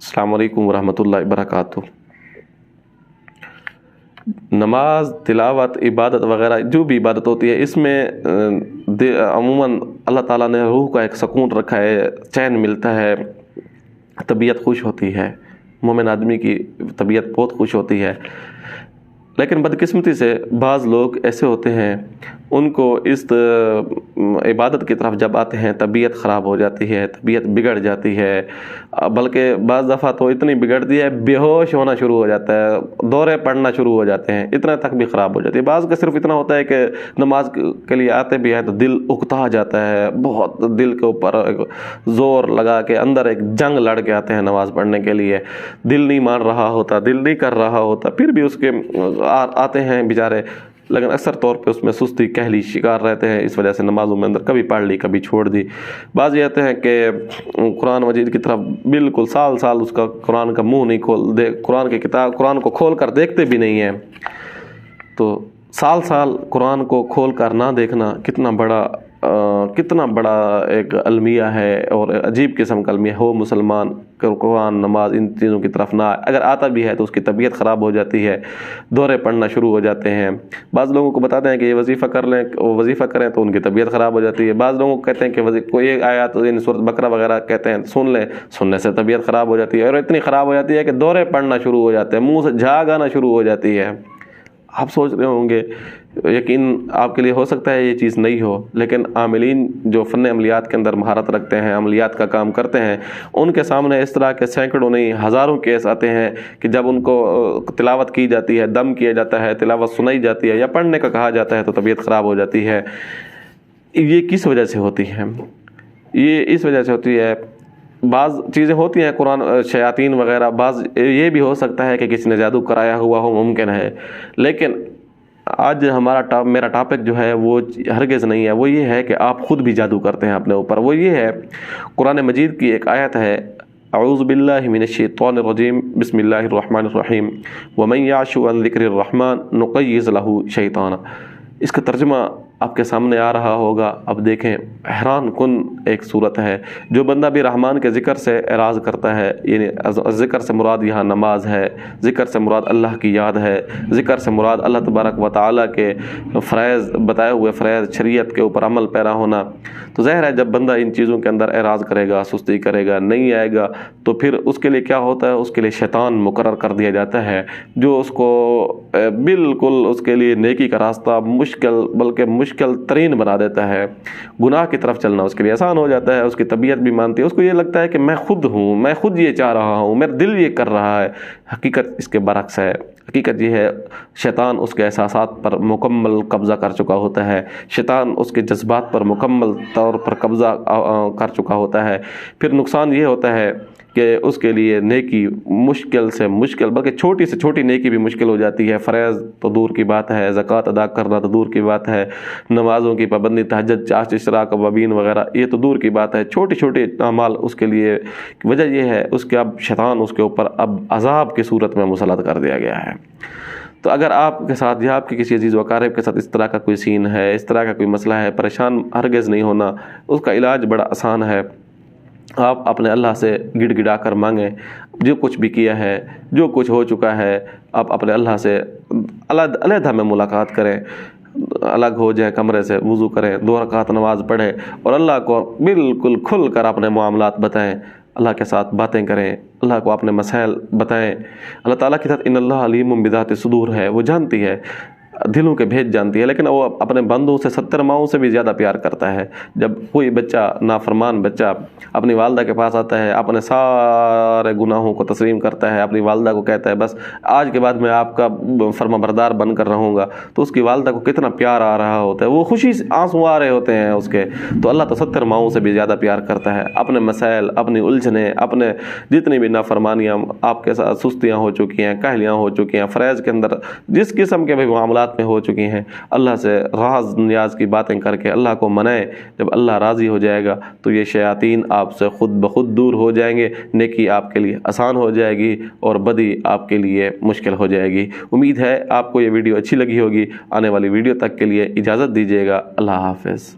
السلام علیکم ورحمۃ اللہ وبرکاتہ۔ نماز، تلاوت، عبادت وغیرہ جو بھی عبادت ہوتی ہے، اس میں عموماً اللہ تعالیٰ نے روح کا ایک سکون رکھا ہے، چین ملتا ہے، طبیعت خوش ہوتی ہے، مومن آدمی کی طبیعت بہت خوش ہوتی ہے۔ لیکن بدقسمتی سے بعض لوگ ایسے ہوتے ہیں، ان کو اس عبادت کی طرف جب آتے ہیں طبیعت خراب ہو جاتی ہے، طبیعت بگڑ جاتی ہے، بلکہ بعض دفعہ تو اتنی بگڑتی ہے بے ہوش ہونا شروع ہو جاتا ہے، دورے پڑنا شروع ہو جاتے ہیں، اتنا تک بھی خراب ہو جاتی ہے۔ بعض کا صرف اتنا ہوتا ہے کہ نماز کے لیے آتے بھی ہیں تو دل اکتا جاتا ہے، بہت دل کے اوپر زور لگا کے اندر ایک جنگ لڑ کے آتے ہیں نماز پڑھنے کے لیے، دل نہیں مان رہا ہوتا، دل نہیں کر رہا ہوتا، پھر بھی اس کے آتے ہیں بیچارے، لیکن اکثر طور پہ اس میں سستی کہلی شکار رہتے ہیں، اس وجہ سے نمازوں میں اندر کبھی پڑھ لی کبھی چھوڑ دی۔ بعض یہ آتے ہیں کہ قرآن مجید کی طرف بالکل سال سال اس کا قرآن کا منہ نہیں قرآن کو کھول کر دیکھتے بھی نہیں ہیں۔ تو سال سال قرآن کو کھول کر نہ دیکھنا کتنا بڑا ایک المیہ ہے، اور عجیب قسم کا المیہ ہو مسلمان قرآن نماز ان چیزوں کی طرف نہ آئے۔ اگر آتا بھی ہے تو اس کی طبیعت خراب ہو جاتی ہے، دورے پڑنا شروع ہو جاتے ہیں۔ بعض لوگوں کو بتاتے ہیں کہ یہ وظیفہ کر لیں، وہ وظیفہ کریں تو ان کی طبیعت خراب ہو جاتی ہے۔ بعض لوگوں کو کہتے ہیں کہ کوئی آیات سورۃ بقرہ وغیرہ کہتے ہیں سن لیں، سننے سے طبیعت خراب ہو جاتی ہے، اور اتنی خراب ہو جاتی ہے کہ دورے پڑنا شروع ہو جاتے ہیں، منہ سے جھاگ آنا شروع ہو جاتی ہے۔ آپ سوچ رہے ہوں گے، یقین آپ کے لیے ہو سکتا ہے یہ چیز نہیں ہو، لیکن عاملین جو فن عملیات کے اندر مہارت رکھتے ہیں، عملیات کا کام کرتے ہیں، ان کے سامنے اس طرح کے سینکڑوں نہیں ہزاروں کیس آتے ہیں کہ جب ان کو تلاوت کی جاتی ہے، دم کیا جاتا ہے، تلاوت سنائی جاتی ہے یا پڑھنے کا کہا جاتا ہے تو طبیعت خراب ہو جاتی ہے۔ یہ کس وجہ سے ہوتی ہے؟ یہ اس وجہ سے ہوتی ہے، بعض چیزیں ہوتی ہیں قرآن شیاطین وغیرہ، بعض یہ بھی ہو سکتا ہے کہ کسی نے جادو کرایا ہوا ہو، ممکن ہے۔ لیکن آج میرا ٹاپک جو ہے وہ ہرگز نہیں ہے، وہ یہ ہے کہ آپ خود بھی جادو کرتے ہیں اپنے اوپر۔ وہ یہ ہے، قرآن مجید کی ایک آیت ہے، اعوذ باللہ من الشیطان الرجیم، بسم اللہ الرحمن الرحیم، ومن یعش عن ذکر الرحمن نقیض لہ شیطانا۔ اس کا ترجمہ آپ کے سامنے آ رہا ہوگا۔ اب دیکھیں، حیران کن ایک صورت ہے۔ جو بندہ بھی رحمان کے ذکر سے اعراض کرتا ہے، یعنی ذکر سے مراد یہاں نماز ہے، ذکر سے مراد اللہ کی یاد ہے، ذکر سے مراد اللہ تبارک و تعالیٰ کے فرائض، بتائے ہوئے فرائض، شریعت کے اوپر عمل پیرا ہونا، تو ظاہر ہے جب بندہ ان چیزوں کے اندر اعراض کرے گا، سستی کرے گا، نہیں آئے گا، تو پھر اس کے لیے کیا ہوتا ہے؟ اس کے لیے شیطان مقرر کر دیا جاتا ہے، جو اس کو بالکل اس کے لیے نیکی کا راستہ بلکہ مشکل ترین بنا دیتا ہے۔ گناہ کی طرف چلنا اس کے لیے آسان ہو جاتا ہے، اس کی طبیعت بھی مانتی ہے، اس کو یہ لگتا ہے کہ میں خود ہوں، میں خود یہ چاہ رہا ہوں، میرا دل یہ کر رہا ہے۔ حقیقت اس کے برعکس ہے۔ حقیقت یہ ہے، شیطان اس کے احساسات پر مکمل قبضہ کر چکا ہوتا ہے، شیطان اس کے جذبات پر مکمل طور پر قبضہ کر چکا ہوتا ہے۔ پھر نقصان یہ ہوتا ہے کہ اس کے لیے نیکی مشکل سے مشکل، بلکہ چھوٹی سے چھوٹی نیکی بھی مشکل ہو جاتی ہے۔ فرائض تو دور کی بات ہے، زکوٰۃ ادا کرنا تو دور کی بات ہے، نمازوں کی پابندی، تہجد، چاشت، اشراق، اوابین وغیرہ، یہ تو دور کی بات ہے۔ چھوٹی چھوٹی اعمال اس کے لیے، وجہ یہ ہے اس کے اب شیطان اس کے اوپر اب عذاب کی صورت میں مسلط کر دیا گیا ہے۔ تو اگر آپ کے ساتھ یا آپ کے کسی عزیز و اقارب کے ساتھ اس طرح کا کوئی سین ہے، اس طرح کا کوئی مسئلہ ہے، پریشان ہرگز نہیں ہونا، اس کا علاج بڑا آسان ہے۔ آپ اپنے اللہ سے گڑ گڑا کر مانگیں، جو کچھ بھی کیا ہے، جو کچھ ہو چکا ہے، آپ اپنے اللہ سے علیحدہ میں ملاقات کریں، الگ ہو جائیں کمرے سے، وضو کریں، 2 رکعت نماز پڑھیں، اور اللہ کو بالکل کھل کر اپنے معاملات بتائیں، اللہ کے ساتھ باتیں کریں، اللہ کو اپنے مسائل بتائیں۔ اللہ تعالیٰ کی طرف ان اللہ علیم بذات الصدور ہے، وہ جانتی ہے، دلوں کے بھید جانتی ہے، لیکن وہ اپنے بندوں سے 70 ماؤں سے بھی زیادہ پیار کرتا ہے۔ جب کوئی بچہ، نافرمان بچہ اپنی والدہ کے پاس آتا ہے، اپنے سارے گناہوں کو تسلیم کرتا ہے، اپنی والدہ کو کہتا ہے بس آج کے بعد میں آپ کا فرما بردار بن کر رہوں گا، تو اس کی والدہ کو کتنا پیار آ رہا ہوتا ہے، وہ خوشی سے آنسو آ رہے ہوتے ہیں اس کے۔ تو اللہ تو 70 ماؤں سے بھی زیادہ پیار کرتا ہے۔ اپنے مسائل، اپنی الجھنیں، اپنے جتنی بھی نافرمانیاں آپ کے ساتھ، سستیاں ہو چکی ہیں، کاہلیاں ہو چکی ہیں، فرائض کے اندر جس قسم کے بھی معاملات میں ہو چکی ہیں، اللہ سے راز نیاز کی باتیں کر کے اللہ کو منائیں۔ جب اللہ راضی ہو جائے گا تو یہ شیاطین آپ سے خود بخود دور ہو جائیں گے، نیکی آپ کے لیے آسان ہو جائے گی اور بدی آپ کے لیے مشکل ہو جائے گی۔ امید ہے آپ کو یہ ویڈیو اچھی لگی ہوگی۔ آنے والی ویڈیو تک کے لیے اجازت دیجیے گا۔ اللہ حافظ۔